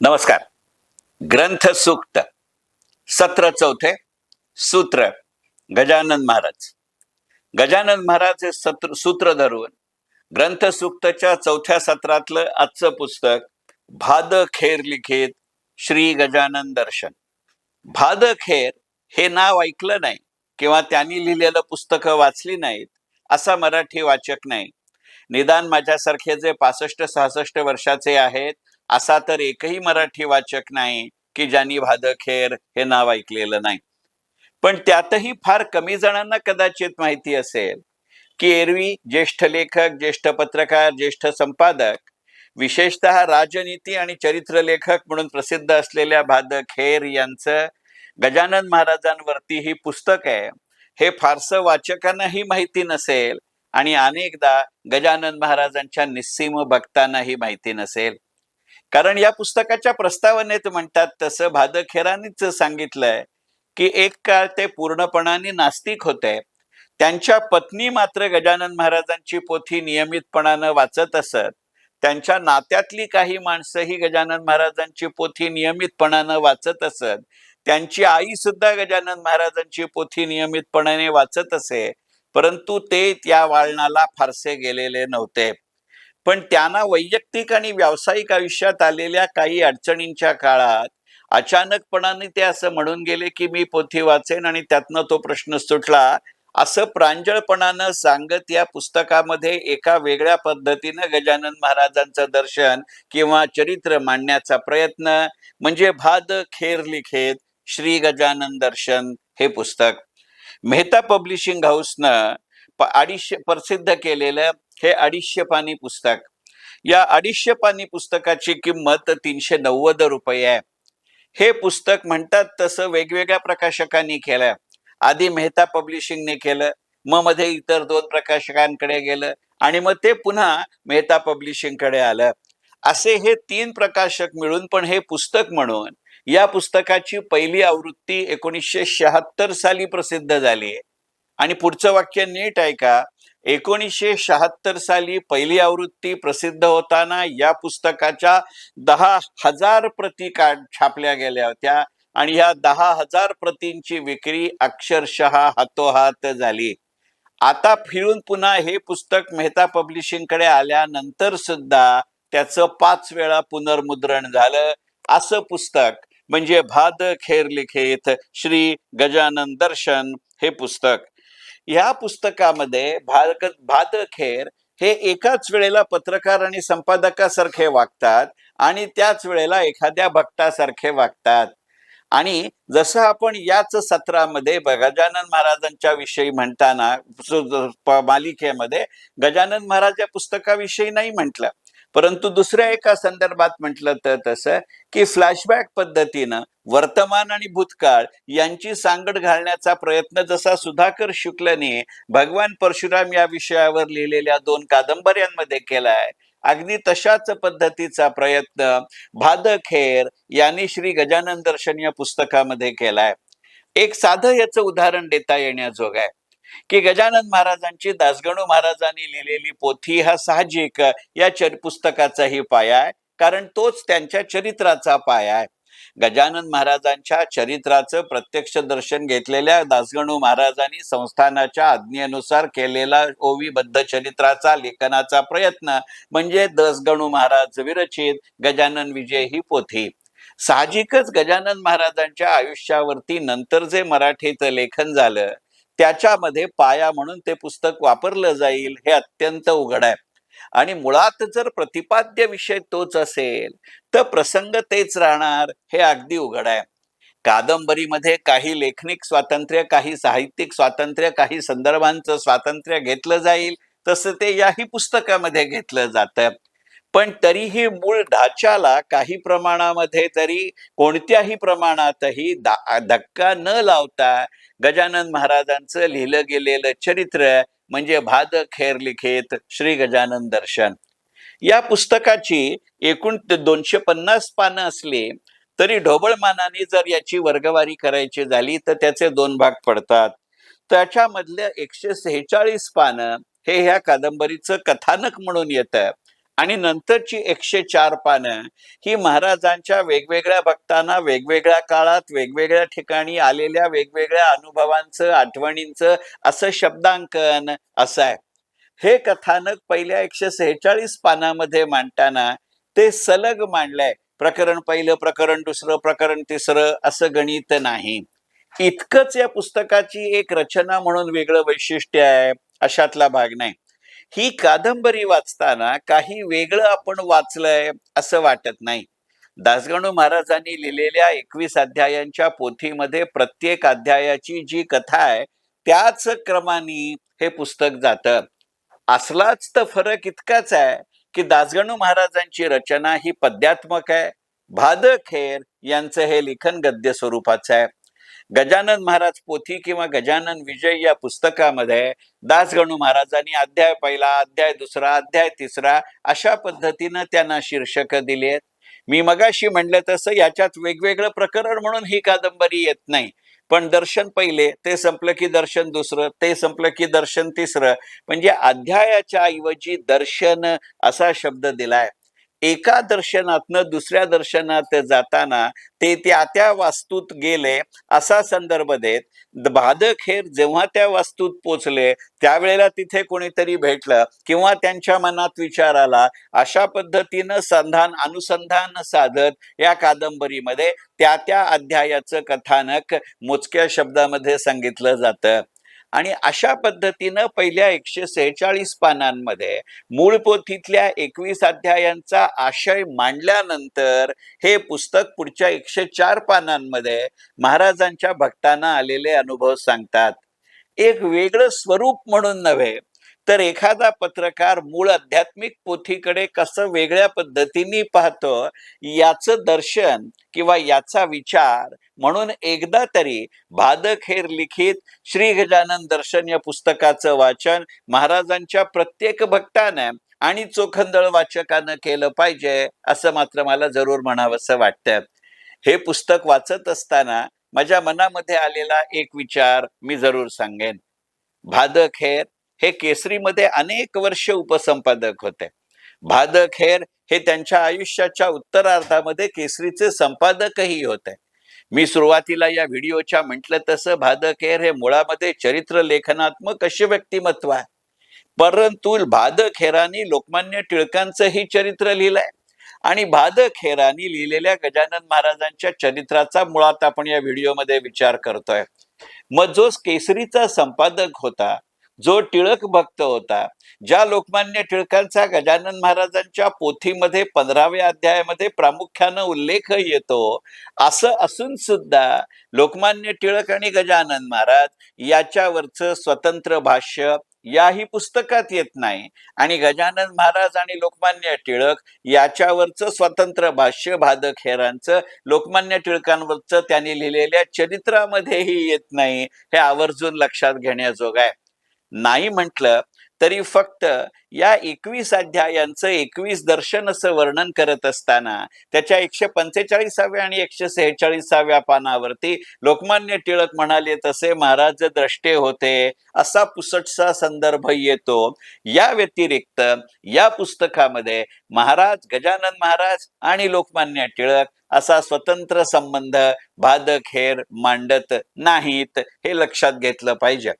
नमस्कार. ग्रंथ सूक्त सत्र चौथे सूत्र गजानन महाराज. गजानन महाराज हे सूत्र धरून ग्रंथ सूक्तच्या चौथ्या सत्रातलं आजचं पुस्तक भाद खेर लिखित श्री गजानन दर्शन. भाद खेर हे नाव ऐकलं नाही किंवा त्यांनी लिहिलेलं पुस्तकं वाचली नाहीत असा मराठी वाचक नाही. निदान माझ्यासारखे जे 65-66 वर्षाचे आहेत असा तर एकही मराठी वाचक नाही की ज्यांनी भादखेर हे नाव ऐकलेलं नाही. पण त्यातही फार कमी जणांना कदाचित माहिती असेल की एरवी ज्येष्ठ लेखक, ज्येष्ठ पत्रकार, ज्येष्ठ संपादक, विशेषतः राजनीती आणि चरित्र लेखक म्हणून प्रसिद्ध असलेल्या भादखेर यांचं गजानन महाराजांवरती ही पुस्तक आहे हे फारसं वाचकांनाही माहिती नसेल आणि अनेकदा गजानन महाराजांच्या निस्सीम भक्तांनाही माहिती नसेल. कारण या पुस्तकाच्या प्रस्तावनेत म्हणतात तसं भादखेरांनीच सांगितलंय की एक काळ ते पूर्णपणाने नास्तिक होते. त्यांच्या पत्नी मात्र गजानन महाराजांची पोथी नियमितपणानं वाचत असत. त्यांच्या नात्यातली काही माणसंही गजानन महाराजांची पोथी नियमितपणानं वाचत असत. त्यांची आई सुद्धा गजानन महाराजांची पोथी नियमितपणाने वाचत असे. परंतु ते त्या वाळणाला फारसे गेलेले नव्हते. पण त्यांना वैयक्तिक आणि व्यावसायिक आयुष्यात आलेल्या काही अडचणींच्या काळात अचानकपणाने ते असं म्हणून गेले की मी पोथी वाचेन आणि त्यातनं तो प्रश्न सुटला असं प्रांजळपणानं सांगत या पुस्तकामध्ये एका वेगळ्या पद्धतीनं गजानन महाराजांचं दर्शन किंवा चरित्र मांडण्याचा प्रयत्न म्हणजे भाद खेर लिखित श्री गजानन दर्शन हे पुस्तक. मेहता पब्लिशिंग हाऊसनं 250 प्रसिद्ध केलेलं हे 250 पानी पुस्तक. या 250 पानी पुस्तकाची किंमत 390 रुपये आहे. हे पुस्तक म्हणतात तसं वेगवेगळ्या प्रकाशकांनी केलं. आधी मेहता पब्लिशिंगने केलं, मग मध्ये इतर 2 प्रकाशकांकडे गेलं आणि मग ते पुन्हा मेहता पब्लिशिंगकडे आलं. असे हे 3 प्रकाशक मिळून पण हे पुस्तक म्हणून या पुस्तकाची पहिली आवृत्ती 1976 साली प्रसिद्ध झाली आहे. आणि पुढचं वाक्य नीट ऐका. 1976 साली पहिली आवृत्ती प्रसिद्ध होताना या पुस्तकाच्या 10,000 प्रती छापल्या गेल्या होत्या आणि ह्या 10,000 प्रतींची विक्री अक्षरशः हातोहात झाली. आता फिरून पुन्हा हे पुस्तक मेहता पब्लिशिंगकडे आल्यानंतर सुद्धा त्याचं 5 वेळा पुनर्मुद्रण झालं. असं पुस्तक म्हणजे भाद खेर लिखित श्री गजानन दर्शन हे पुस्तक. या पुस्तकामध्ये भादखेर हे एकाच वेळेला पत्रकार आणि संपादकासारखे वागतात आणि त्याच वेळेला एखाद्या भक्तासारखे वागतात. आणि जसं आपण याच सत्रामध्ये गजानन महाराजांच्या विषयी म्हणताना मालिकेमध्ये गजानन महाराज या पुस्तकाविषयी नाही म्हटलं, परंतु दुसऱ्या एका संदर्भात म्हटलं तर तसं की फ्लॅशबॅक पद्धतीनं वर्तमान आणि भूतकाळ यांची सांगड घालण्याचा प्रयत्न जसा सुधाकर शुक्लने भगवान परशुराम या विषयावर लिहिलेल्या 2 कादंबऱ्यांमध्ये केलाय, अगदी तशाच पद्धतीचा प्रयत्न भादखेर यांनी श्री गजानन दर्शन या पुस्तकामध्ये केलाय. एक साधं याचं उदाहरण देता येण्याजोग आहे की गजानन महाराजांची दासगणू महाराजांनी लिहिलेली पोथी हा साहजिक या पुस्तकाचाही पाया आहे, कारण तोच त्यांच्या चरित्राचा पाया आहे. गजानन महाराजांच्या चरित्राचं प्रत्यक्ष दर्शन घेतलेल्या दासगणू महाराजांनी संस्थानाच्या आज्ञेनुसार केलेला ओवीबद्ध चरित्राचा लेखनाचा प्रयत्न म्हणजे दासगणू महाराज विरचित गजानन विजय ही पोथी. साहजिकच गजानन महाराजांच्या आयुष्यावरती नंतर जे मराठीत लेखन झालं त्याच्यामध्ये पाया म्हणून ते पुस्तक वापरलं जाईल हे अत्यंत उघड आहे. आणि मुळात जर प्रतिपाद्य विषय तोच असेल तर प्रसंग तेच राहणार हे अगदी उघड आहे. कादंबरीमध्ये काही लेखनिक स्वातंत्र्य, काही साहित्यिक स्वातंत्र्य, काही संदर्भांचं स्वातंत्र्य घेतलं जाईल तसं ते याही पुस्तकामध्ये घेतलं जातं. पण तरीही मूळ ढाच्याला काही प्रमाणामध्ये तरी कोणत्याही प्रमाणातही धक्का न लावता गजानन महाराजांचं लिहिलं गेलेलं चरित्र म्हणजे भादखेर लिखित श्री गजानन दर्शन. या पुस्तकाची एकूण 250 पानं असली तरी ढोबळमानाने जर याची वर्गवारी करायची झाली तर त्याचे 2 भाग पडतात. त्याच्यामधले 146 पानं हे ह्या कादंबरीचं कथानक म्हणून येतं आणि नंतरची 104 पानं ही महाराजांच्या वेगवेगळ्या भक्तांना वेगवेगळ्या काळात वेगवेगळ्या ठिकाणी आलेल्या वेगवेगळ्या अनुभवांचं आठवणींचं असं शब्दांकन असं आहे. हे कथानक पहिल्या 146 पानामध्ये मांडताना ते सलग मांडलंय. प्रकरण पहिलं, प्रकरण दुसरं, प्रकरण तिसरं असं गणित नाही. इतकंच या पुस्तकाची एक रचना म्हणून वेगळं वैशिष्ट्य आहे अशातला भाग नाही. ही कादंबरी वाचताना काही वेगळं आपण वाचलंय असं वाटत नाही. दासगणू महाराजांनी लिहिलेल्या 21 अध्यायांच्या पोथीमध्ये प्रत्येक अध्यायाची जी कथा आहे त्याच क्रमाने हे पुस्तक जातं. असलाच तर फरक इतकाच आहे की दासगणू महाराजांची रचना ही पद्यात्मक आहे. भादखेर यांचं हे लिखाण गद्य स्वरूपाचं आहे. गजानन महाराज पोथी किंवा गजानन विजय या पुस्तकामध्ये दासगणू महाराजांनी अध्याय पहिला, अध्याय दुसरा, अध्याय तिसरा अशा पद्धतीनं त्यांना शीर्षक दिली आहेत. मी मगाशी म्हणलं तसं याच्यात वेगवेगळं प्रकरण म्हणून ही कादंबरी येत नाही. पण दर्शन पहिले ते संपलं की दर्शन दुसरं, ते संपलं की दर्शन तिसरं, म्हणजे अध्यायाच्या ऐवजी दर्शन असा शब्द दिलाय. एका दर्शनातनं दुसऱ्या दर्शनात जाताना ते त्या वास्तूत गेले असा संदर्भ देत भादखेर जेव्हा त्या वास्तूत पोचले त्यावेळेला तिथे कोणीतरी भेटलं किंवा त्यांच्या मनात विचार आला अशा पद्धतीनं अनुसंधान साधत या कादंबरीमध्ये त्या अध्यायाचं कथानक मोजक्या शब्दामध्ये सांगितलं जातं. आणि अशा पद्धतीनं पहिल्या 146 पानांमध्ये मूळ पोथीतल्या 21 अध्यायांचा आशय मांडल्यानंतर हे पुस्तक पुढच्या 104 पानांमध्ये महाराजांच्या भक्तांना आलेले अनुभव सांगतात. एक वेगळं स्वरूप म्हणून नव्हे तर एखादा पत्रकार मूळ आध्यात्मिक पोथीकडे कसं वेगळ्या पद्धतीने पाहतो याचं दर्शन किंवा याचा विचार म्हणून एकदा तरी भादखेर लिखित श्री गजानन दर्शन या पुस्तकाचं वाचन महाराजांच्या प्रत्येक भक्तानं आणि चोखंदळ वाचकानं केलं पाहिजे असं मात्र मला जरूर म्हणावंसं वाटतं. हे पुस्तक वाचत असताना माझ्या मनामध्ये आलेला एक विचार मी जरूर सांगेन. भादखेर हे केसरीमध्ये अनेक वर्ष उपसंपादक होते. भादखेर हे त्यांच्या आयुष्याच्या उत्तरार्धामध्ये केसरीचे संपादकही होते. मी सुरुवातीला या व्हिडिओच्या म्हटलं तसं भादखेर हे मुळामध्ये चरित्र लेखनात्मक असे व्यक्तिमत्व आहे. परंतु भादखेरांनी लोकमान्य टिळकांचंही चरित्र लिहिलंय आणि भादखेरांनी लिहिलेल्या गजानन महाराजांच्या चरित्राचा मुळात आपण या व्हिडिओमध्ये विचार करतोय. मग जो केसरीचा संपादक होता, जो टिळक भक्त होता, ज्या लोकमान्य टिळकांचा गजानन महाराजांच्या पोथीमध्ये 15व्या अध्यायामध्ये प्रामुख्यानं उल्लेख येतो, असं असून सुद्धा लोकमान्य टिळक आणि गजानन महाराज याच्यावरचं स्वतंत्र भाष्य याही पुस्तकात येत नाही आणि गजानन महाराज आणि लोकमान्य टिळक याच्यावरचं स्वतंत्र भाष्य भादखेरांचं लोकमान्य टिळकांवरचं त्यांनी लिहिलेल्या चरित्रामध्येही येत नाही. हे आवर्जून लक्षात घेण्याजोग आहे. नाही म्हटलं तरी फक्त या 21 अध्यायांचं 21 दर्शन असं वर्णन करत असताना त्याच्या 145व्या आणि 146व्या पानावरती लोकमान्य टिळक म्हणाले तसे महाराज द्रष्टे होते असा पुसटसा संदर्भ येतो. या व्यतिरिक्त या पुस्तकामध्ये महाराज गजानन महाराज आणि लोकमान्य टिळक असा स्वतंत्र संबंध भादखेर मांडत नाहीत, हे लक्षात घेतलं पाहिजे.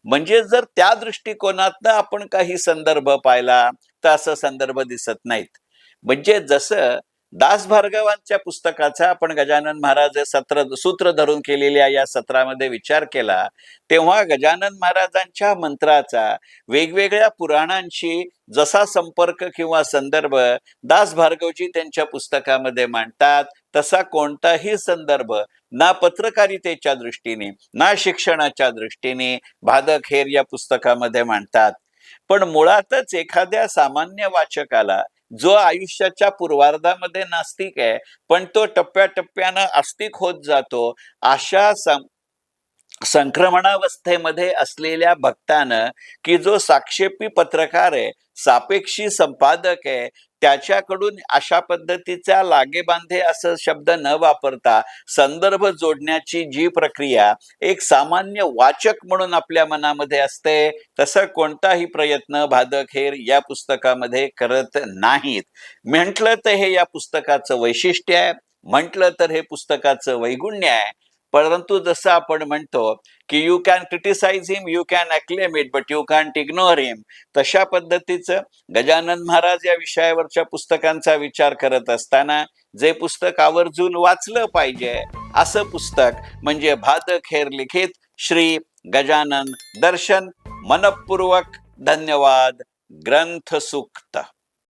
म्हणजे जर त्या दृष्टिकोनातनं आपण काही संदर्भ पाहिला तर असं संदर्भ दिसत नाहीत. म्हणजे जसं दास भार्गवांच्या पुस्तकाचा आपण गजानन महाराज सूत्र धरून केलेल्या या सत्रामध्ये विचार केला तेव्हा गजानन महाराजांच्या मंत्राचा वेगवेगळ्या पुराणांशी जसा संपर्क किंवा संदर्भ दास भार्गवजी त्यांच्या पुस्तकामध्ये मांडतात तसा कोणताही संदर्भ ना पत्रकारितेच्या दृष्टीने ना शिक्षणाच्या दृष्टीने भादखेर या पुस्तकामध्ये मांडतात. पण मुळातच एखाद्या सामान्य वाचकाला जो आयुष्याच्या पूर्वार्धामध्ये नास्तिक आहे पण तो टप्प्याटप्प्यानं आस्तिक होत जातो अशा संक्रमणावस्थेमध्ये असलेल्या भक्तानं की जो साक्षेपी पत्रकार आहे, सापेक्षी संपादक आहे, त्याच्याकडून अशा पद्धतीचा लागेबांधे असं शब्द न वापरता संदर्भ जोडण्याची जी प्रक्रिया एक सामान्य वाचक म्हणून आपल्या मनामध्ये असते, तसं कोणताही प्रयत्न भादखेर या पुस्तकामध्ये करत नाहीत. म्हटलं तर हे या पुस्तकाचं वैशिष्ट्य आहे, म्हटलं तर हे पुस्तकाचं वैगुण्य आहे. परंतु जसं आपण म्हणतो की you can criticize him, you can acclaim it, but you can't ignore him, तशा पद्धतीचं गजानन महाराज या विषयावरच्या पुस्तकांचा विचार करत असताना जे पुस्तक आवर्जून वाचलं पाहिजे असं पुस्तक म्हणजे भादखेर लिखित श्री गजानन दर्शन. मनपूर्वक धन्यवाद. ग्रंथ सूक्त.